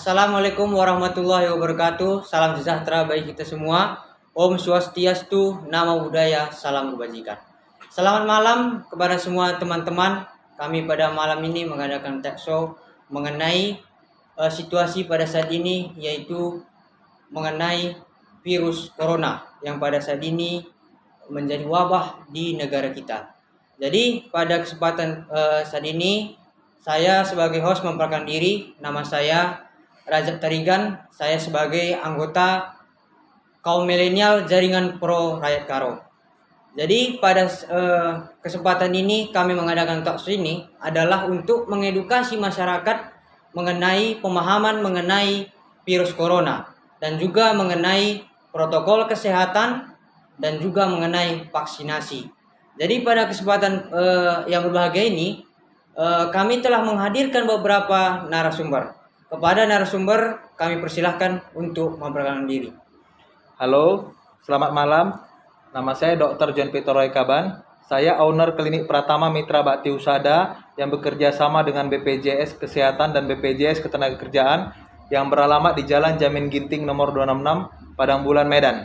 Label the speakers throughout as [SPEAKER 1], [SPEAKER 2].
[SPEAKER 1] Assalamualaikum warahmatullahi wabarakatuh. Salam sejahtera bagi kita semua. Om Swastiastu, Namo Buddhaya, salam kebajikan. Selamat malam kepada semua teman-teman. Kami pada malam ini mengadakan talk show mengenai situasi pada saat ini, yaitu mengenai virus corona yang pada saat ini menjadi wabah di negara kita. Jadi pada kesempatan saat ini saya sebagai host memperkenalkan diri. Nama saya Rajab Tarigan. Saya sebagai anggota kaum milenial Jaringan Pro Rakyat Karo. Jadi pada kesempatan ini kami mengadakan talk show ini adalah untuk mengedukasi masyarakat mengenai pemahaman mengenai virus corona dan juga mengenai protokol kesehatan dan juga mengenai vaksinasi. Jadi pada kesempatan yang berbahagia ini kami telah menghadirkan beberapa narasumber. Kepada narasumber kami persilahkan untuk memperkenalkan diri.
[SPEAKER 2] Halo, selamat malam. Nama saya Dr. John Peter Roy Kaban. Saya owner klinik Pratama Mitra Bakti Usada yang bekerja sama dengan BPJS Kesehatan dan BPJS Ketenagakerjaan yang beralamat di Jalan Jamin Ginting nomor 266, Padang Bulan, Medan.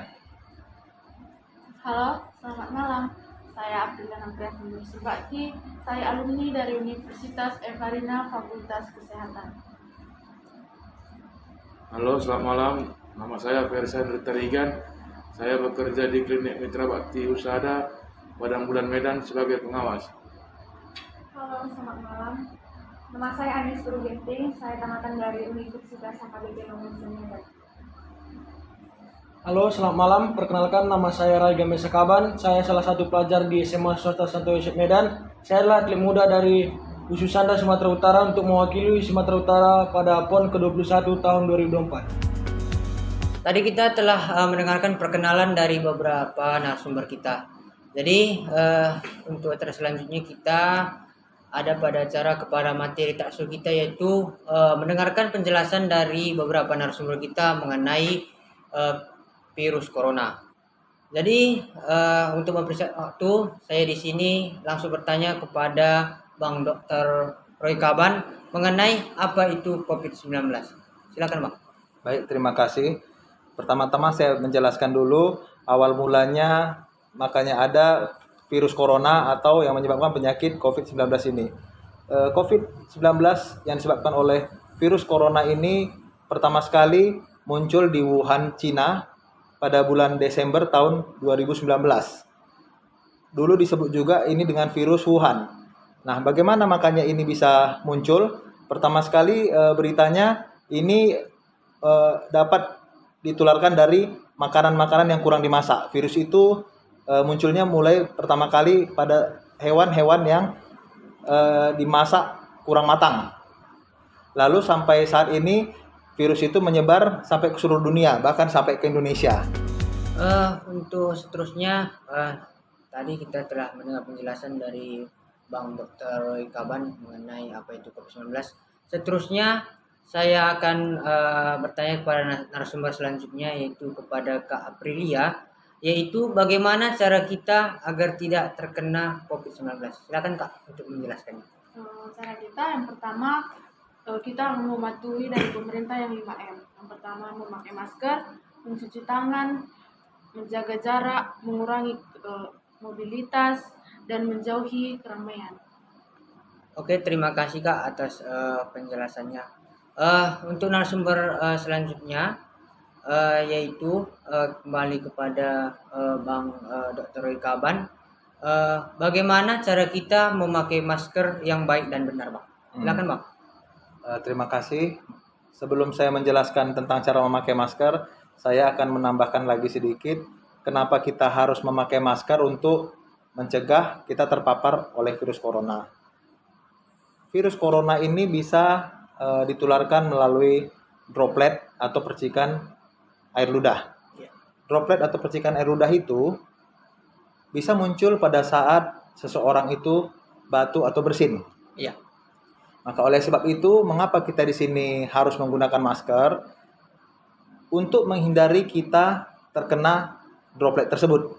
[SPEAKER 3] Halo, selamat malam. Saya Abdullah Nabiah Subakti. Saya alumni dari Universitas Evarina Fakultas Kesehatan.
[SPEAKER 4] Halo, selamat malam. Nama saya Fersan Tarigan. Saya bekerja di Klinik Mitra Bakti Usada, Padang Bulan, Medan sebagai pengawas.
[SPEAKER 5] Halo, selamat malam. Nama saya Anis Purugenti. Saya tamatan dari Universitas HKBP nomor 9.
[SPEAKER 6] Halo, selamat malam. Perkenalkan, nama saya Rai Gamesa Kaban. Saya salah satu pelajar di SMA Swasta Santo Yosef Medan. Saya adalah atlet muda dari Ususanda Sumatera Utara untuk mewakili Sumatera Utara pada PON ke-21 tahun 2024.
[SPEAKER 1] Tadi kita telah mendengarkan perkenalan dari beberapa narasumber kita. Jadi untuk acara selanjutnya kita ada pada acara kepada materi taksur kita, yaitu mendengarkan penjelasan dari beberapa narasumber kita mengenai virus corona. Jadi untuk mempersingkat waktu, saya di sini langsung bertanya kepada Bang Dr. Roy Kaban mengenai apa itu COVID-19. Silakan Bang.
[SPEAKER 2] Baik, terima kasih. Pertama-tama saya menjelaskan dulu awal mulanya makanya ada virus corona atau yang menyebabkan penyakit COVID-19 ini. COVID-19 yang disebabkan oleh virus corona ini pertama sekali muncul di Wuhan, Cina pada bulan Desember tahun 2019. Dulu disebut juga ini dengan virus Wuhan. Nah, bagaimana makanya ini bisa muncul? Pertama sekali beritanya ini dapat ditularkan dari makanan-makanan yang kurang dimasak. Virus itu munculnya mulai pertama kali pada hewan-hewan yang dimasak kurang matang. Lalu sampai saat ini virus itu menyebar sampai ke seluruh dunia, bahkan sampai ke Indonesia.
[SPEAKER 1] Untuk seterusnya, tadi kita telah mendengar penjelasan dari Bang Dr. Roy Kaban mengenai apa itu COVID-19. Seterusnya saya akan bertanya kepada narasumber selanjutnya, yaitu kepada Kak Aprilia, yaitu bagaimana cara kita agar tidak terkena COVID-19. Silakan Kak untuk menjelaskannya.
[SPEAKER 3] Cara kita yang pertama, kita mematuhi dari pemerintah yang 5M. Yang pertama memakai masker, mencuci tangan, menjaga jarak, mengurangi mobilitas, dan menjauhi keramaian.
[SPEAKER 1] Oke, terima kasih Kak atas penjelasannya. Untuk narasumber selanjutnya, yaitu kembali kepada Bang Dr. Roy Kaban. Bagaimana cara kita memakai masker yang baik dan benar, Bang? Silakan Bang.
[SPEAKER 2] Terima kasih. Sebelum saya menjelaskan tentang cara memakai masker, saya akan menambahkan lagi sedikit kenapa kita harus memakai masker untuk mencegah kita terpapar oleh virus corona. Virus corona ini bisa ditularkan melalui droplet atau percikan air ludah. Droplet atau percikan air ludah itu bisa muncul pada saat seseorang itu batuk atau bersin.
[SPEAKER 1] Iya.
[SPEAKER 2] Maka oleh sebab itu, mengapa kita di sini harus menggunakan masker? Untuk menghindari kita terkena droplet tersebut.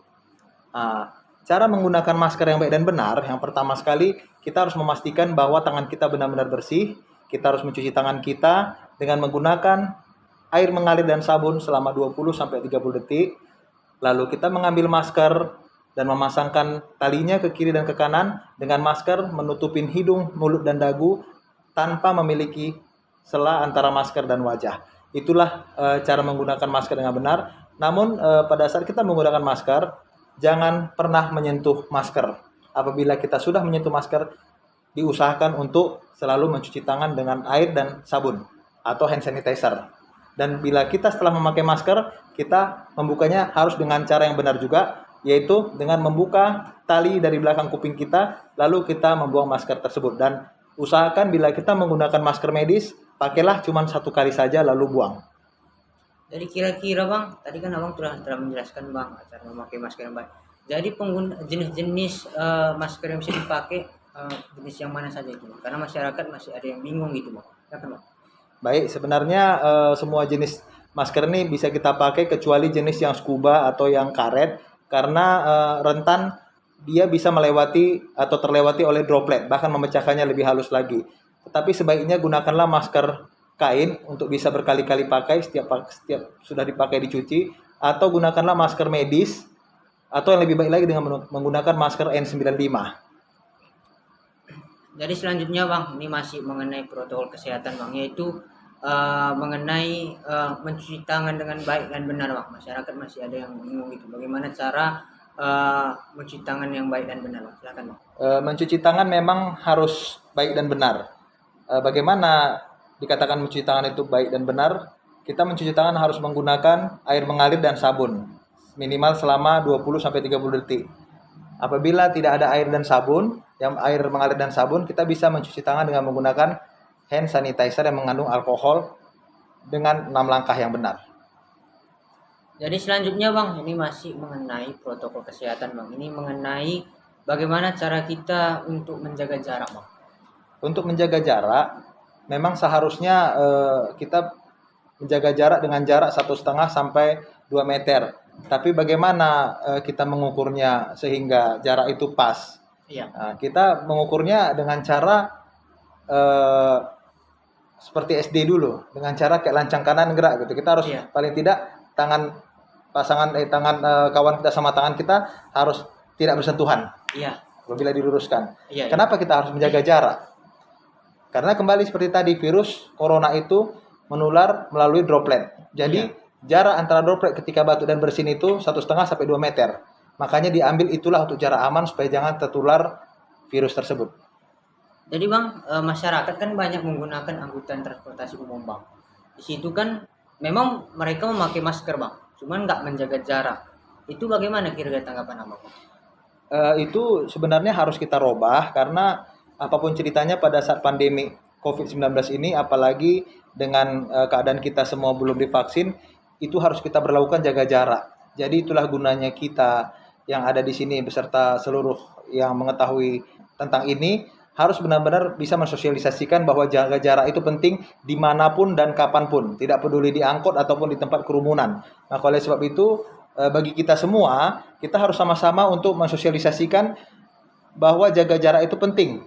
[SPEAKER 2] Cara menggunakan masker yang baik dan benar, yang pertama sekali kita harus memastikan bahwa tangan kita benar-benar bersih. Kita harus mencuci tangan kita dengan menggunakan air mengalir dan sabun selama 20-30 detik. Lalu kita mengambil masker dan memasangkan talinya ke kiri dan ke kanan. Dengan masker menutupin hidung, mulut, dan dagu tanpa memiliki sela antara masker dan wajah. Itulah cara menggunakan masker dengan benar. Namun pada saat kita menggunakan masker, jangan pernah menyentuh masker. Apabila kita sudah menyentuh masker, diusahakan untuk selalu mencuci tangan dengan air dan sabun atau hand sanitizer. Dan bila kita setelah memakai masker, kita membukanya harus dengan cara yang benar juga, yaitu dengan membuka tali dari belakang kuping kita, lalu kita membuang masker tersebut. Dan usahakan bila kita menggunakan masker medis, pakailah cuma 1 kali saja lalu buang.
[SPEAKER 1] Jadi kira-kira Bang, tadi kan Abang telah menjelaskan Bang cara memakai masker yang baik. Jadi jenis-jenis masker yang bisa dipakai jenis yang mana saja itu Bang? Karena masyarakat masih ada yang bingung gitu Bang. Silakan Bang.
[SPEAKER 2] Baik, sebenarnya semua jenis masker ini bisa kita pakai kecuali jenis yang scuba atau yang karet, karena rentan dia bisa melewati atau terlewati oleh droplet, bahkan memecahkannya lebih halus lagi. Tetapi sebaiknya gunakanlah masker kain untuk bisa berkali-kali pakai setiap sudah dipakai dicuci, atau gunakanlah masker medis, atau yang lebih baik lagi dengan menggunakan masker N95.
[SPEAKER 1] Jadi selanjutnya Bang, ini masih mengenai protokol kesehatan Bang, yaitu mengenai mencuci tangan dengan baik dan benar Bang. Masyarakat masih ada yang bingung gitu. Bagaimana cara mencuci tangan yang baik dan benar Bang? Silakan Bang.
[SPEAKER 2] Mencuci tangan memang harus baik dan benar. Bagaimana dikatakan mencuci tangan itu baik dan benar? Kita mencuci tangan harus menggunakan air mengalir dan sabun minimal selama 20-30 detik. Apabila tidak ada air dan sabun, air mengalir dan sabun, kita bisa mencuci tangan dengan menggunakan hand sanitizer yang mengandung alkohol dengan 6 langkah yang benar.
[SPEAKER 1] Jadi selanjutnya Bang, ini masih mengenai protokol kesehatan Bang. Ini mengenai bagaimana cara kita untuk menjaga jarak Bang.
[SPEAKER 2] Untuk menjaga jarak, memang seharusnya kita menjaga jarak dengan jarak 1,5 sampai 2 meter. Tapi bagaimana kita mengukurnya sehingga jarak itu pas?
[SPEAKER 1] Iya.
[SPEAKER 2] Nah, kita mengukurnya dengan cara seperti SD dulu, dengan cara kayak lancang kanan gerak gitu. Kita harus paling tidak tangan kawan kita sama tangan kita harus tidak bersentuhan.
[SPEAKER 1] Iya.
[SPEAKER 2] Apabila diluruskan.
[SPEAKER 1] Iya.
[SPEAKER 2] Kenapa kita harus menjaga jarak? Karena kembali seperti tadi, virus corona itu menular melalui droplet. Jadi jarak antara droplet ketika batuk dan bersin itu 1,5 sampai 2 meter. Makanya diambil itulah untuk jarak aman supaya jangan tertular virus tersebut.
[SPEAKER 1] Jadi Bang, masyarakat kan banyak menggunakan angkutan transportasi umum Bang. Di situ kan memang mereka memakai masker Bang, cuman nggak menjaga jarak. Itu bagaimana kira-kira tanggapan Abang?
[SPEAKER 2] Itu sebenarnya harus kita robah, karena apapun ceritanya pada saat pandemi COVID-19 ini, apalagi dengan keadaan kita semua belum divaksin, itu harus kita berlakukan jaga jarak. Jadi itulah gunanya kita yang ada di sini beserta seluruh yang mengetahui tentang ini harus benar-benar bisa mensosialisasikan bahwa jaga jarak itu penting dimanapun dan kapanpun, tidak peduli di angkot ataupun di tempat kerumunan. Nah, oleh sebab itu bagi kita semua, kita harus sama-sama untuk mensosialisasikan bahwa jaga jarak itu penting.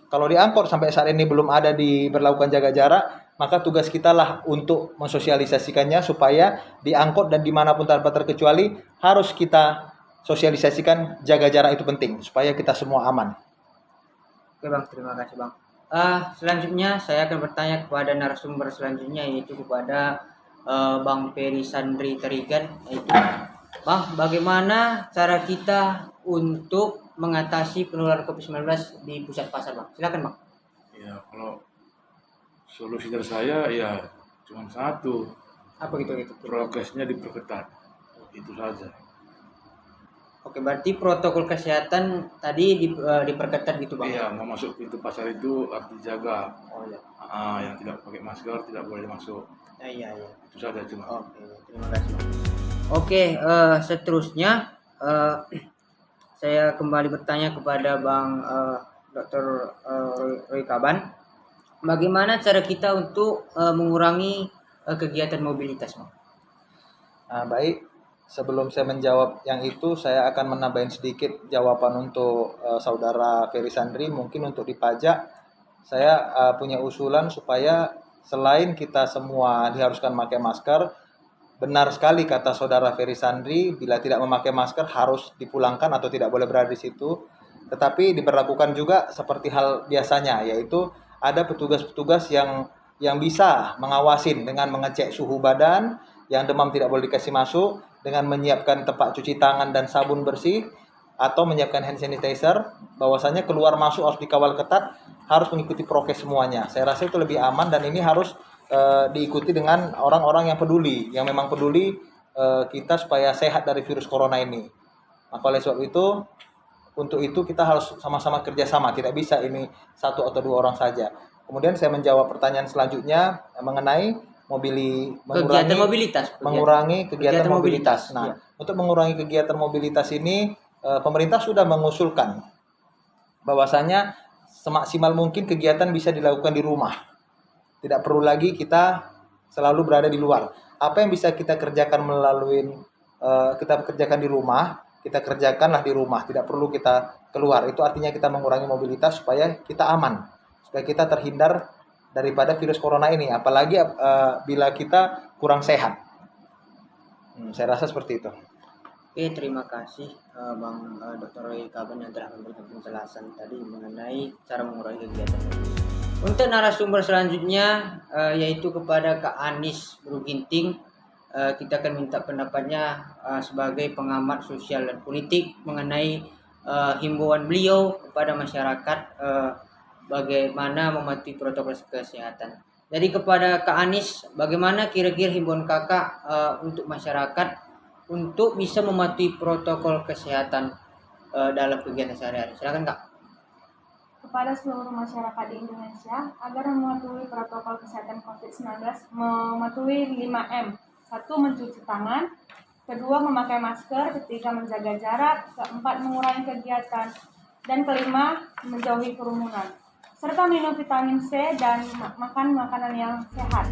[SPEAKER 2] Kalau di angkot sampai saat ini belum ada diberlakukan jaga jarak, maka tugas kita lah untuk mensosialisasikannya supaya di angkot dan dimanapun tanpa terkecuali harus kita sosialisasikan jaga jarak itu penting supaya kita semua aman.
[SPEAKER 1] Oke Bang, terima kasih Bang. Selanjutnya saya akan bertanya kepada narasumber selanjutnya, yaitu kepada Bang Ferry Sandri Terigan, yaitu Bang, bagaimana cara kita untuk mengatasi penularan COVID-19 di pusat pasar Bang? Silakan Bang.
[SPEAKER 4] Ya, kalau solusi dari saya ya cuma satu,
[SPEAKER 1] Apa gitu?
[SPEAKER 4] prokesnya diperketat, itu saja.
[SPEAKER 1] Oke, berarti protokol kesehatan tadi diperketat gitu Bang?
[SPEAKER 4] Iya, mau masuk pintu pasar itu harus dijaga.
[SPEAKER 1] Oh iya.
[SPEAKER 4] Yang tidak pakai masker tidak boleh masuk.
[SPEAKER 1] Iya.
[SPEAKER 4] Itu saja cuma.
[SPEAKER 1] Oke, terima kasih Bang. Oke, seterusnya saya kembali bertanya kepada Bang Dr. Roy Kaban. Bagaimana cara kita untuk mengurangi kegiatan mobilitas Bang?
[SPEAKER 2] Nah, baik. Sebelum saya menjawab yang itu, saya akan menambahin sedikit jawaban untuk saudara Ferry Sandri. Mungkin untuk di pajak, saya punya usulan supaya selain kita semua diharuskan memakai masker, benar sekali kata saudara Ferry Sandri, bila tidak memakai masker harus dipulangkan atau tidak boleh berada di situ. Tetapi diberlakukan juga seperti hal biasanya, yaitu ada petugas-petugas yang bisa mengawasin dengan mengecek suhu badan, yang demam tidak boleh dikasih masuk, dengan menyiapkan tempat cuci tangan dan sabun bersih, atau menyiapkan hand sanitizer. Bahwasanya keluar masuk harus dikawal ketat, harus mengikuti prokes semuanya. Saya rasa itu lebih aman, dan ini harus diikuti dengan orang-orang yang peduli, yang memang peduli kita supaya sehat dari virus corona ini. Maka oleh sebab itu, untuk itu kita harus sama-sama kerjasama, tidak bisa ini satu atau dua orang saja. Kemudian saya menjawab pertanyaan selanjutnya mengenai
[SPEAKER 1] Kegiatan mobilitas.
[SPEAKER 2] mengurangi kegiatan mobilitas.
[SPEAKER 1] Iya.
[SPEAKER 2] Nah, untuk mengurangi kegiatan mobilitas ini, pemerintah sudah mengusulkan bahwasanya semaksimal mungkin kegiatan bisa dilakukan di rumah. Tidak perlu lagi kita selalu berada di luar. Apa yang bisa kita kerjakan kita kerjakan di rumah, kita kerjakanlah di rumah. Tidak perlu kita keluar. Itu artinya kita mengurangi mobilitas supaya kita aman, supaya kita terhindar daripada virus corona ini. Apalagi bila kita kurang sehat. Saya rasa seperti itu.
[SPEAKER 1] Oke, terima kasih Bang Dr. Roy Kaban yang telah memberikan penjelasan tadi mengenai cara mengurangi kegiatan. Untuk narasumber selanjutnya yaitu kepada Kak Anis Bruginting, kita akan minta pendapatnya sebagai pengamat sosial dan politik mengenai himbauan beliau kepada masyarakat bagaimana mematuhi protokol kesehatan. Jadi kepada Kak Anis, bagaimana kira-kira himbauan Kakak untuk masyarakat untuk bisa mematuhi protokol kesehatan dalam kegiatan sehari-hari? Silakan Kak.
[SPEAKER 5] Kepada seluruh masyarakat di Indonesia agar mematuhi protokol kesehatan COVID-19, mematuhi 5M. 1. Mencuci tangan. 2. Memakai masker ketika menjaga jarak. 4. Mengurangi kegiatan. Dan 5. Menjauhi kerumunan. Serta minum vitamin C dan makan makanan yang sehat.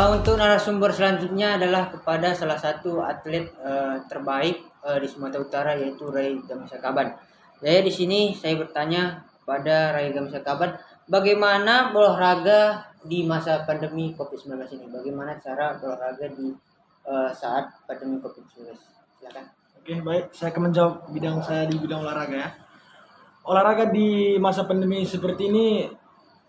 [SPEAKER 1] Untuk narasumber selanjutnya adalah kepada salah satu atlet terbaik di Sumatera Utara, yaitu Ray Gamisa Kaban. Jadi di sini saya bertanya pada Ray Gamisa Kaban, bagaimana berolahraga di masa pandemi COVID-19 ini? Bagaimana cara berolahraga di saat pandemi COVID-19? Silakan.
[SPEAKER 6] Oke, baik. Saya akan menjawab saya di bidang olahraga ya. Olahraga di masa pandemi seperti ini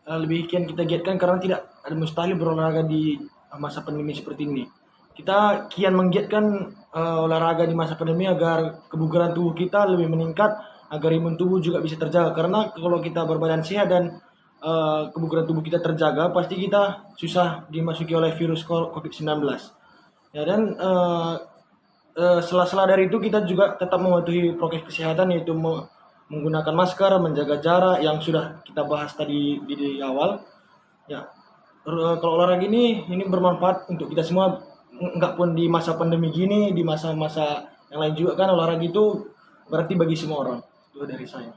[SPEAKER 6] lebih kian kita giatkan karena tidak ada mustahil berolahraga di masa pandemi seperti ini. Kita kian menggiatkan olahraga di masa pandemi agar kebugaran tubuh kita lebih meningkat, agar imun tubuh juga bisa terjaga. Karena kalau kita berbadan sehat dan kebugaran tubuh kita terjaga, pasti kita susah dimasuki oleh virus COVID-19. Ya, dan sela-sela dari itu kita juga tetap mematuhi prokes kesehatan, yaitu menggunakan masker, menjaga jarak yang sudah kita bahas tadi di awal. Ya, kalau olahraga ini bermanfaat untuk kita semua, enggak pun di masa pandemi gini, di masa-masa yang lain juga kan olahraga itu berarti bagi semua orang. Itu dari saya.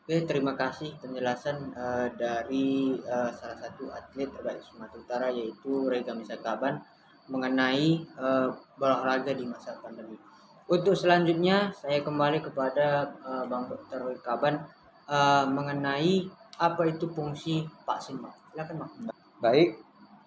[SPEAKER 1] Oke, terima kasih penjelasan dari salah satu atlet terbaik Sumatera Utara, yaitu Ray Gamisa Kaban, mengenai berolahraga di masa pandemi. Untuk selanjutnya saya kembali kepada Bang Dr. Roy Kaban mengenai apa itu fungsi vaksin, Bang. Silakan, Bang.
[SPEAKER 2] Baik,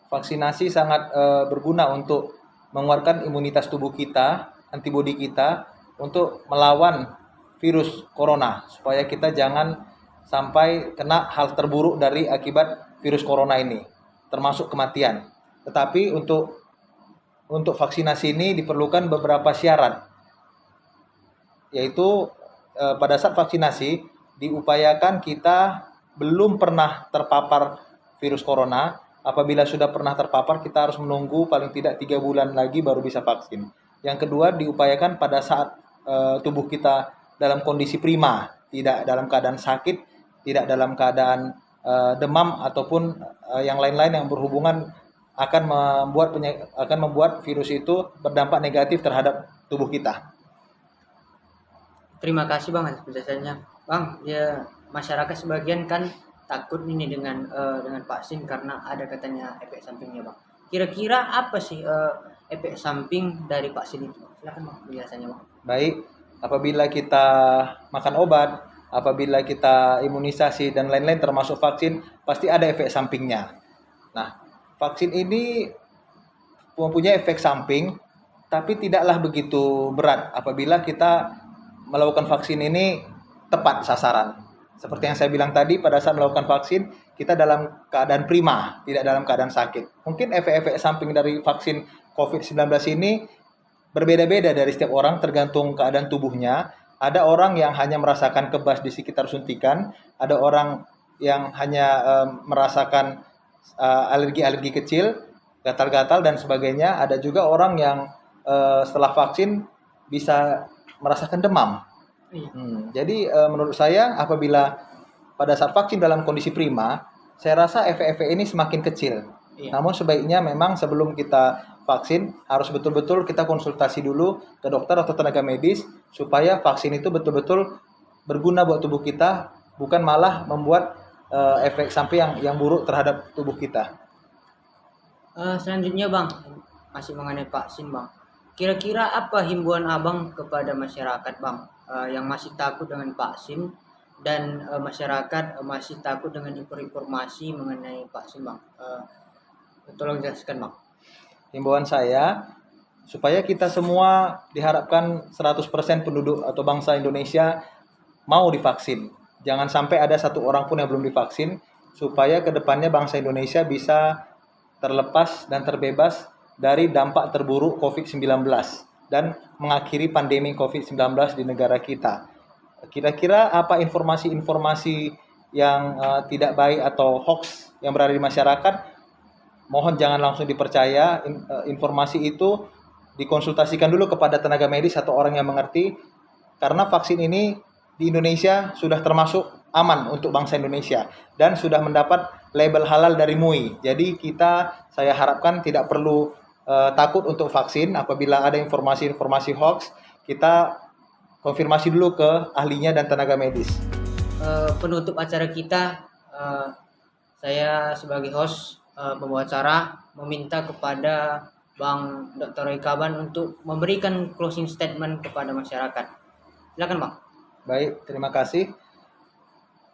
[SPEAKER 2] vaksinasi sangat berguna untuk menguatkan imunitas tubuh kita, antibodi kita untuk melawan virus corona, supaya kita jangan sampai kena hal terburuk dari akibat virus corona ini, termasuk kematian. Tetapi untuk vaksinasi ini diperlukan beberapa syarat, yaitu pada saat vaksinasi diupayakan kita belum pernah terpapar virus corona. Apabila sudah pernah terpapar, kita harus menunggu paling tidak 3 bulan lagi baru bisa vaksin. Yang kedua, diupayakan pada saat tubuh kita dalam kondisi prima, tidak dalam keadaan sakit, tidak dalam keadaan demam ataupun yang lain-lain yang berhubungan akan membuat virus itu berdampak negatif terhadap tubuh kita.
[SPEAKER 1] Terima kasih Bang atas penjelasannya. Bang, ya masyarakat sebagian kan takut ini dengan vaksin karena ada katanya efek sampingnya, Bang. Kira-kira apa sih efek samping dari vaksin itu? Silakan Bang penjelasannya, Bang.
[SPEAKER 2] Baik, apabila kita makan obat, apabila kita imunisasi dan lain-lain termasuk vaksin, pasti ada efek sampingnya. Nah, vaksin ini mempunyai efek samping, tapi tidaklah begitu berat apabila kita melakukan vaksin ini tepat sasaran. Seperti yang saya bilang tadi, pada saat melakukan vaksin, kita dalam keadaan prima, tidak dalam keadaan sakit. Mungkin efek-efek samping dari vaksin COVID-19 ini berbeda-beda dari setiap orang, tergantung keadaan tubuhnya. Ada orang yang hanya merasakan kebas di sekitar suntikan, ada orang yang hanya merasakan alergi-alergi kecil, gatal-gatal dan sebagainya. Ada juga orang yang setelah vaksin bisa merasakan demam. Jadi menurut saya apabila pada saat vaksin dalam kondisi prima, saya rasa efek-efek ini semakin kecil. Namun sebaiknya memang sebelum kita vaksin harus betul-betul kita konsultasi dulu ke dokter atau tenaga medis supaya vaksin itu betul-betul berguna buat tubuh kita, bukan malah membuat efek samping yang buruk terhadap tubuh kita.
[SPEAKER 1] Selanjutnya Bang, masih mengenai vaksin Bang. Kira-kira apa himbauan Abang kepada masyarakat Bang yang masih takut dengan vaksin dan masyarakat masih takut dengan informasi mengenai vaksin Bang? Tolong jelaskan Bang.
[SPEAKER 2] Himbauan saya supaya kita semua diharapkan 100% penduduk atau bangsa Indonesia mau divaksin. Jangan sampai ada satu orang pun yang belum divaksin, supaya kedepannya bangsa Indonesia bisa terlepas dan terbebas dari dampak terburuk COVID-19 dan mengakhiri pandemi COVID-19 di negara kita. Kira-kira apa informasi-informasi yang tidak baik atau hoax yang berada di masyarakat? Mohon jangan langsung dipercaya. Informasi itu dikonsultasikan dulu kepada tenaga medis atau orang yang mengerti, karena vaksin ini di Indonesia sudah termasuk aman untuk bangsa Indonesia dan sudah mendapat label halal dari MUI. Jadi saya harapkan tidak perlu takut untuk vaksin. Apabila ada informasi-informasi hoax, kita konfirmasi dulu ke ahlinya dan tenaga medis.
[SPEAKER 1] Penutup acara kita, saya sebagai host pembawa acara meminta kepada Bang Dr. Roy Kaban untuk memberikan closing statement kepada masyarakat. Silakan Bang.
[SPEAKER 2] Baik, terima kasih.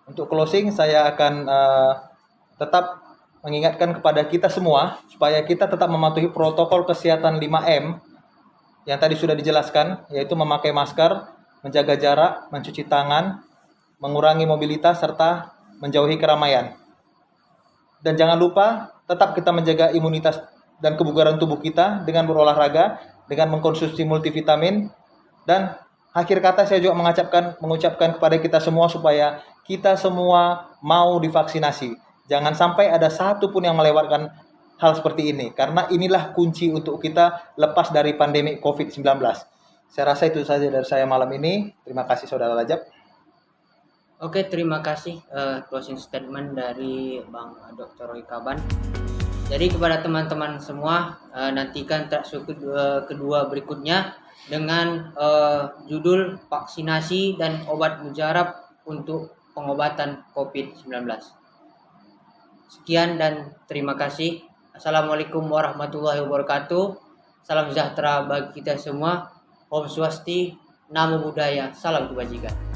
[SPEAKER 2] Untuk closing saya akan tetap mengingatkan kepada kita semua supaya kita tetap mematuhi protokol kesehatan 5M yang tadi sudah dijelaskan, yaitu memakai masker, menjaga jarak, mencuci tangan, mengurangi mobilitas, serta menjauhi keramaian. Dan jangan lupa tetap kita menjaga imunitas dan kebugaran tubuh kita dengan berolahraga, dengan mengkonsumsi multivitamin, dan akhir kata saya juga mengucapkan kepada kita semua supaya kita semua mau divaksinasi. Jangan sampai ada satu pun yang melewatkan hal seperti ini, karena inilah kunci untuk kita lepas dari pandemi COVID-19. Saya rasa itu saja dari saya malam ini. Terima kasih Saudara Rajab.
[SPEAKER 1] Oke, terima kasih closing statement dari Bang Dr. Roy Kaban. Jadi kepada teman-teman semua, nantikan talkshow kedua berikutnya dengan judul vaksinasi dan obat mujarab untuk pengobatan COVID-19. Sekian dan terima kasih. Assalamualaikum warahmatullahi wabarakatuh. Salam sejahtera bagi kita semua. Om Swasti, Namo Buddhaya, salam kebajikan.